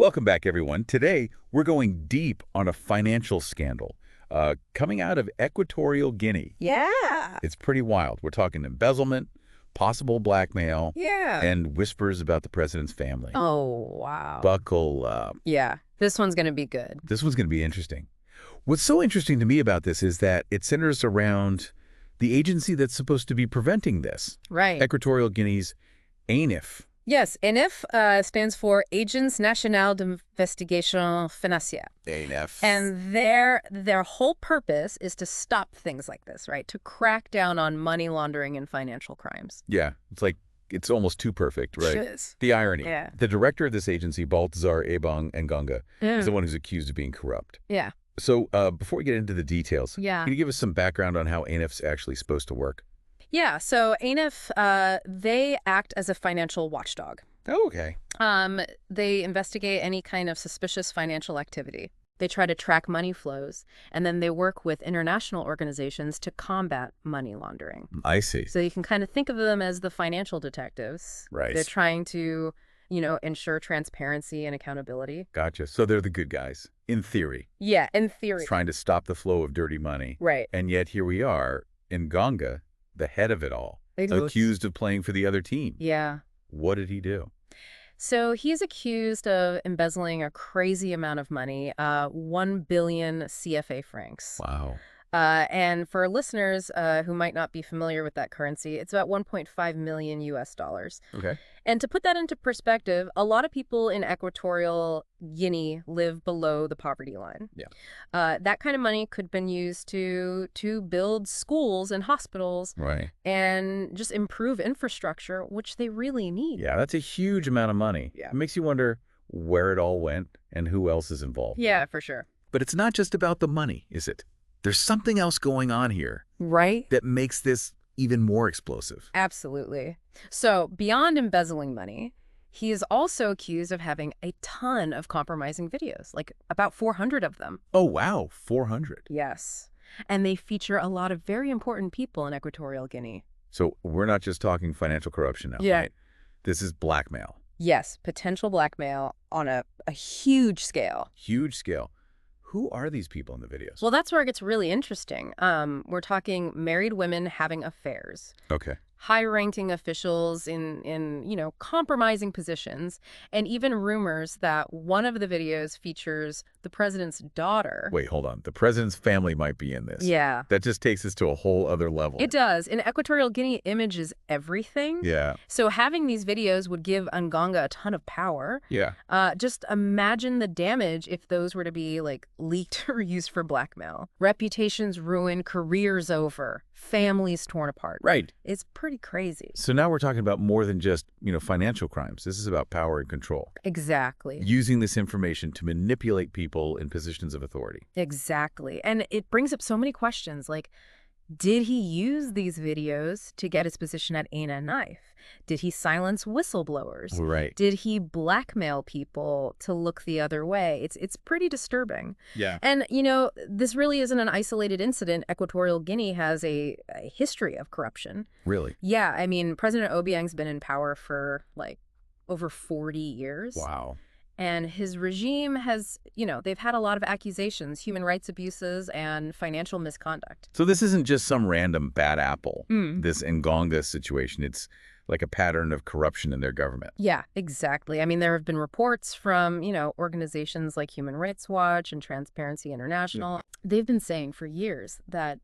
Welcome back, everyone. Today, we're going deep on a financial scandal coming out of Equatorial Guinea. Yeah. It's pretty wild. We're talking embezzlement, possible blackmail, Yeah. and whispers about the president's family. Oh, wow. Buckle up. Yeah. This one's going to be good. This one's going to be interesting. What's so interesting to me about this is that it centers around the agency that's supposed to be preventing this. Right. Equatorial Guinea's ANIF. Yes. ANIF stands for Agence Nationale d'Investigation Financière. ANIF. And their whole purpose is to stop things like this, right? To crack down on money laundering and financial crimes. Yeah. It's almost too perfect, right? It is. The irony. Yeah. The director of this agency, Baltasar Ebang and Gonga, is the one who's accused of being corrupt. Yeah. So before we get into the details, Yeah. can you give us some background on how ANIF's actually supposed to work? Yeah. So ANIF, they act as a financial watchdog. Oh, okay. They investigate any kind of suspicious financial activity. They try to track money flows, and then they work with international organizations to combat money laundering. I see. So you can kind of think of them as the financial detectives. Right. They're trying to, ensure transparency and accountability. Gotcha. So they're the good guys, in theory. Yeah, in theory. Trying to stop the flow of dirty money. Right. And yet here we are, in Gonga, the head of it all, accused of playing for the other team. Yeah. What did he do? So he's accused of embezzling a crazy amount of money, 1 billion CFA francs. Wow. And for listeners who might not be familiar with that currency, it's about 1.5 million US dollars. Okay. And to put that into perspective, a lot of people in Equatorial Guinea live below the poverty line. Yeah. That kind of money could have been used to build schools and hospitals. Right. And just improve infrastructure, which they really need. Yeah, that's a huge amount of money. Yeah. It makes you wonder where it all went and who else is involved. Yeah, for sure. But it's not just about the money, is it? There's something else going on here Right? that makes this even more explosive. Absolutely. So beyond embezzling money, he is also accused of having a ton of compromising videos, like about 400 of them. Oh, wow, 400. Yes. And they feature a lot of very important people in Equatorial Guinea. So we're not just talking financial corruption now, Yeah. right? This is blackmail. Yes, potential blackmail on a huge scale. Huge scale. Who are these people in the videos? Well, that's where it gets really interesting. We're talking married women having affairs. Okay. High-ranking officials in compromising positions, and even rumors that one of the videos features the president's daughter. Wait, hold on. The president's family might be in this. Yeah. That just takes us to a whole other level. It does. In Equatorial Guinea, image is everything. Yeah. So having these videos would give Ngonga a ton of power. Yeah. Just imagine the damage if those were to be, leaked or used for blackmail. Reputations ruined, careers over, families torn apart. Right. It's pretty crazy. So now we're talking about more than just, financial crimes. This is about power and control. Exactly. Using this information to manipulate people in positions of authority. Exactly. And it brings up so many questions, like, did he use these videos to get his position at Aina Knife? Did he silence whistleblowers? Right. Did he blackmail people to look the other way? It's pretty disturbing. Yeah. And, this really isn't an isolated incident. Equatorial Guinea has a history of corruption. Really? Yeah, I mean, President Obiang's been in power for, over 40 years. Wow. And his regime has, they've had a lot of accusations, human rights abuses, and financial misconduct. So this isn't just some random bad apple, this Ngonga situation. It's like a pattern of corruption in their government. Yeah, exactly. I mean, there have been reports from, organizations like Human Rights Watch and Transparency International. They've been saying for years that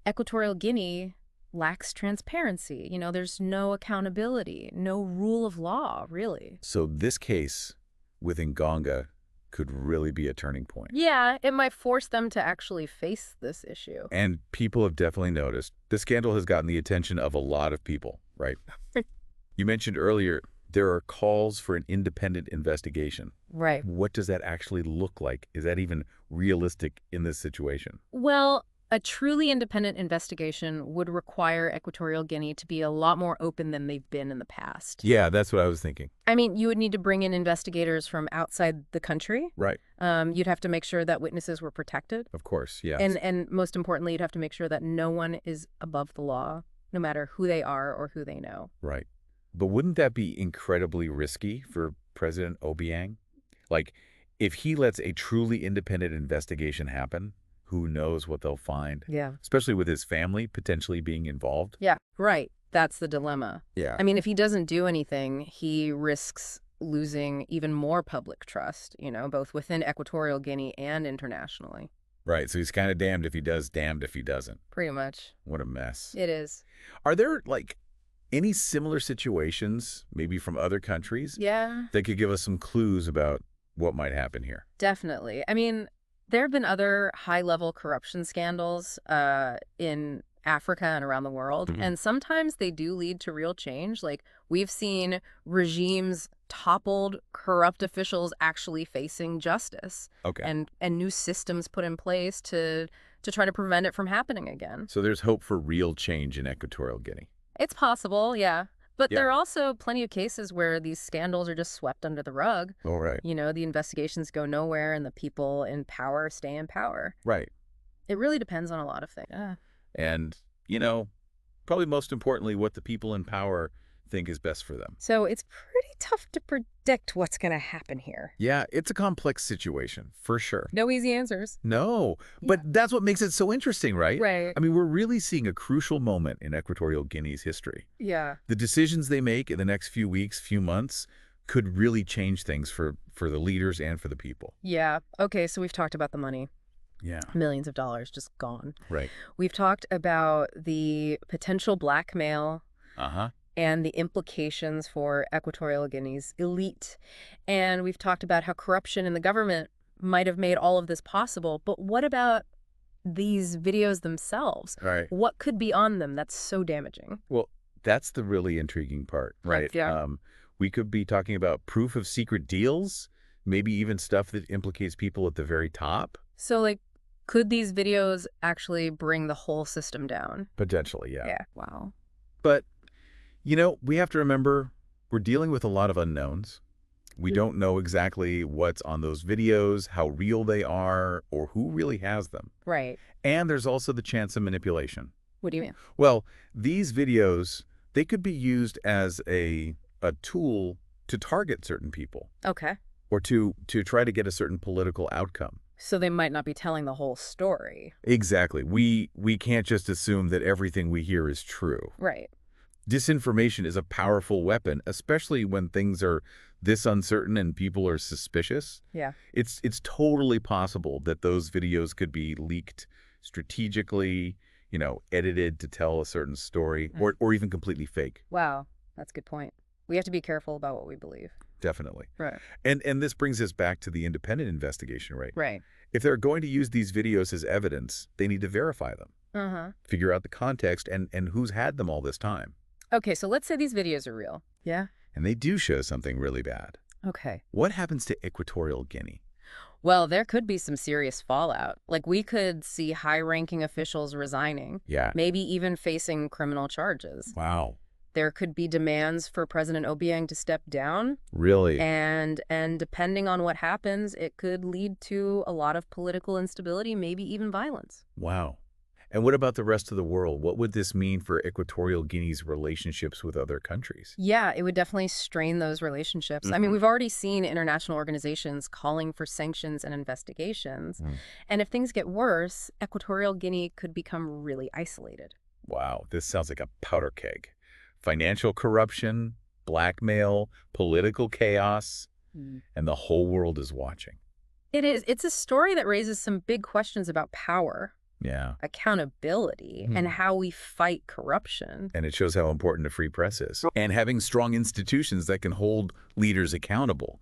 Equatorial Guinea lacks transparency. There's no accountability, no rule of law, really. So this case with Ngonga could really be a turning point. Yeah, it might force them to actually face this issue. And people have definitely noticed. This scandal has gotten the attention of a lot of people, right? You mentioned earlier there are calls for an independent investigation. Right. What does that actually look like? Is that even realistic in this situation? Well, a truly independent investigation would require Equatorial Guinea to be a lot more open than they've been in the past. Yeah, that's what I was thinking. I mean, you would need to bring in investigators from outside the country. Right. You'd have to make sure that witnesses were protected. Of course, yeah. And most importantly, you'd have to make sure that no one is above the law, no matter who they are or who they know. Right. But wouldn't that be incredibly risky for President Obiang? Like, if he lets a truly independent investigation happen, who knows what they'll find? Yeah. Especially with his family potentially being involved. Yeah, right. That's the dilemma. Yeah. I mean, if he doesn't do anything, he risks losing even more public trust, both within Equatorial Guinea and internationally. Right. So he's kind of damned if he does, damned if he doesn't. Pretty much. What a mess. It is. Are there, like, any similar situations, maybe from other countries, Yeah, that could give us some clues about what might happen here? definitely. I mean, there have been other high-level corruption scandals in Africa and around the world, and sometimes they do lead to real change. Like, we've seen regimes toppled, corrupt officials actually facing justice, Okay. and new systems put in place to try to prevent it from happening again. So there's hope for real change in Equatorial Guinea. It's possible, yeah. But Yeah. there are also plenty of cases where these scandals are just swept under the rug. All right. The investigations go nowhere and the people in power stay in power. Right. It really depends on a lot of things. And, probably most importantly, what the people in power think is best for them. So it's pretty tough to predict what's going to happen here. Yeah, it's a complex situation, for sure. No easy answers. No, but that's what makes it so interesting, right? Right. I mean, we're really seeing a crucial moment in Equatorial Guinea's history. Yeah. The decisions they make in the next few weeks, few months, could really change things for the leaders and for the people. Yeah. Okay, so we've talked about the money. Yeah. Millions of dollars just gone. Right. We've talked about the potential blackmail Uh-huh. and the implications for Equatorial Guinea's elite. And we've talked about how corruption in the government might have made all of this possible. But what about these videos themselves? Right. What could be on them that's so damaging? Well, that's the really intriguing part, right? Yeah. We could be talking about proof of secret deals, maybe even stuff that implicates people at the very top. So, could these videos actually bring the whole system down? Potentially, yeah. Yeah. Wow. But, we have to remember we're dealing with a lot of unknowns. We don't know exactly what's on those videos, how real they are, or who really has them. Right. And there's also the chance of manipulation. What do you mean? Well, these videos, they could be used as a tool to target certain people Okay. or to try to get a certain political outcome. So they might not be telling the whole story. Exactly. We can't just assume that everything we hear is true. Right. Disinformation is a powerful weapon, especially when things are this uncertain and people are suspicious. Yeah. It's totally possible that those videos could be leaked strategically, edited to tell a certain story, or even completely fake. Wow. That's a good point. We have to be careful about what we believe. Definitely. Right. And this brings us back to the independent investigation, right? Right. If they're going to use these videos as evidence, they need to verify them, Uh-huh. figure out the context and who's had them all this time. Okay, so let's say these videos are real. Yeah. And they do show something really bad. Okay. What happens to Equatorial Guinea? Well, there could be some serious fallout. We could see high-ranking officials resigning, Yeah. maybe even facing criminal charges. Wow. There could be demands for President Obiang to step down, Really? and depending on what happens, it could lead to a lot of political instability, maybe even violence. Wow. And what about the rest of the world? What would this mean for Equatorial Guinea's relationships with other countries? Yeah, it would definitely strain those relationships. I mean, we've already seen international organizations calling for sanctions and investigations. And if things get worse, Equatorial Guinea could become really isolated. Wow, this sounds like a powder keg. Financial corruption, blackmail, political chaos, and the whole world is watching. It is. It's a story that raises some big questions about power, Yeah. accountability, and how we fight corruption. And it shows how important a free press is. And having strong institutions that can hold leaders accountable.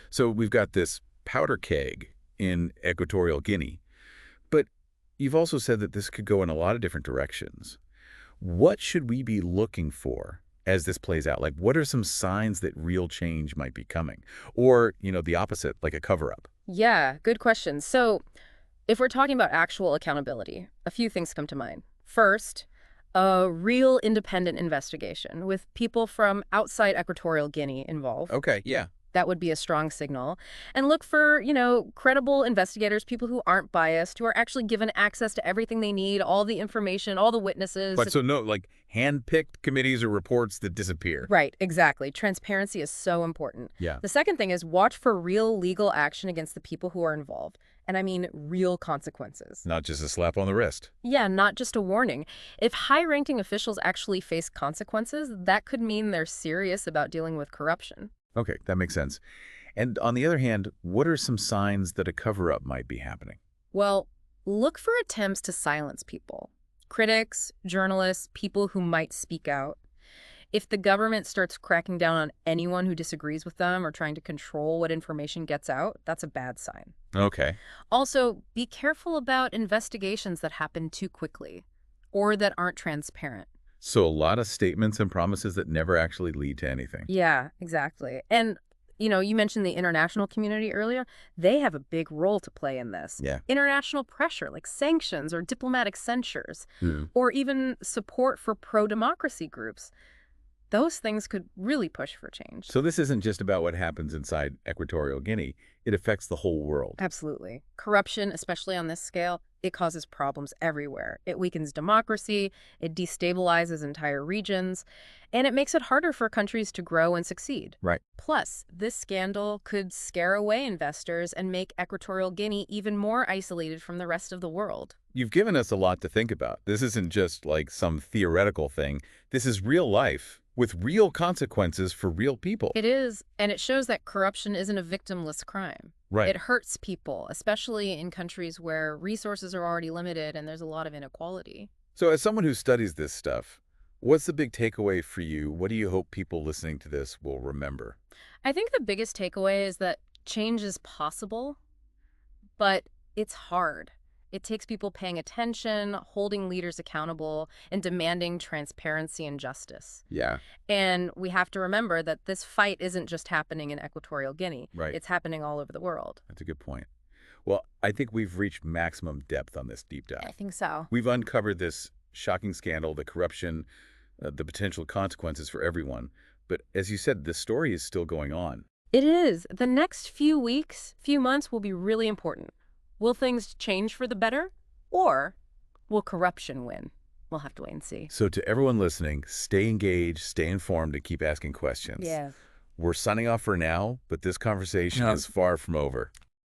So we've got this powder keg in Equatorial Guinea. But you've also said that this could go in a lot of different directions. What should we be looking for as this plays out? Like, what are some signs that real change might be coming? Or, the opposite, like a cover-up? Yeah, good question. So if we're talking about actual accountability, a few things come to mind. First, a real independent investigation with people from outside Equatorial Guinea involved. Okay, yeah. That would be a strong signal. And look for, credible investigators, people who aren't biased, who are actually given access to everything they need, all the information, all the witnesses. But so no, like hand-picked committees or reports that disappear. Right, exactly. Transparency is so important. Yeah. The second thing is watch for real legal action against the people who are involved. And I mean real consequences. Not just a slap on the wrist. Yeah, not just a warning. If high-ranking officials actually face consequences, that could mean they're serious about dealing with corruption. Okay, that makes sense. And on the other hand, what are some signs that a cover-up might be happening? Well, look for attempts to silence people. Critics, journalists, people who might speak out. If the government starts cracking down on anyone who disagrees with them or trying to control what information gets out, that's a bad sign. Okay. Also, be careful about investigations that happen too quickly or that aren't transparent. So a lot of statements and promises that never actually lead to anything. Yeah, exactly. And, you mentioned the international community earlier. They have a big role to play in this. Yeah. International pressure, like sanctions or diplomatic censures, Hmm. or even support for pro-democracy groups. Those things could really push for change. So this isn't just about what happens inside Equatorial Guinea. It affects the whole world. Absolutely. Corruption, especially on this scale, it causes problems everywhere. It weakens democracy, it destabilizes entire regions, and it makes it harder for countries to grow and succeed. Right. Plus, this scandal could scare away investors and make Equatorial Guinea even more isolated from the rest of the world. You've given us a lot to think about. This isn't just like some theoretical thing. This is real life with real consequences for real people. It is, and it shows that corruption isn't a victimless crime. Right. It hurts people, especially in countries where resources are already limited and there's a lot of inequality. So as someone who studies this stuff, what's the big takeaway for you? What do you hope people listening to this will remember? I think the biggest takeaway is that change is possible, but it's hard. It takes people paying attention, holding leaders accountable, and demanding transparency and justice. Yeah. And we have to remember that this fight isn't just happening in Equatorial Guinea. Right. It's happening all over the world. That's a good point. Well, I think we've reached maximum depth on this deep dive. I think so. We've uncovered this shocking scandal, the corruption, the potential consequences for everyone. But as you said, the story is still going on. It is. The next few weeks, few months will be really important. Will things change for the better? Or will corruption win? We'll have to wait and see. So to everyone listening, stay engaged, stay informed, and keep asking questions. Yeah. We're signing off for now, but this conversation is far from over.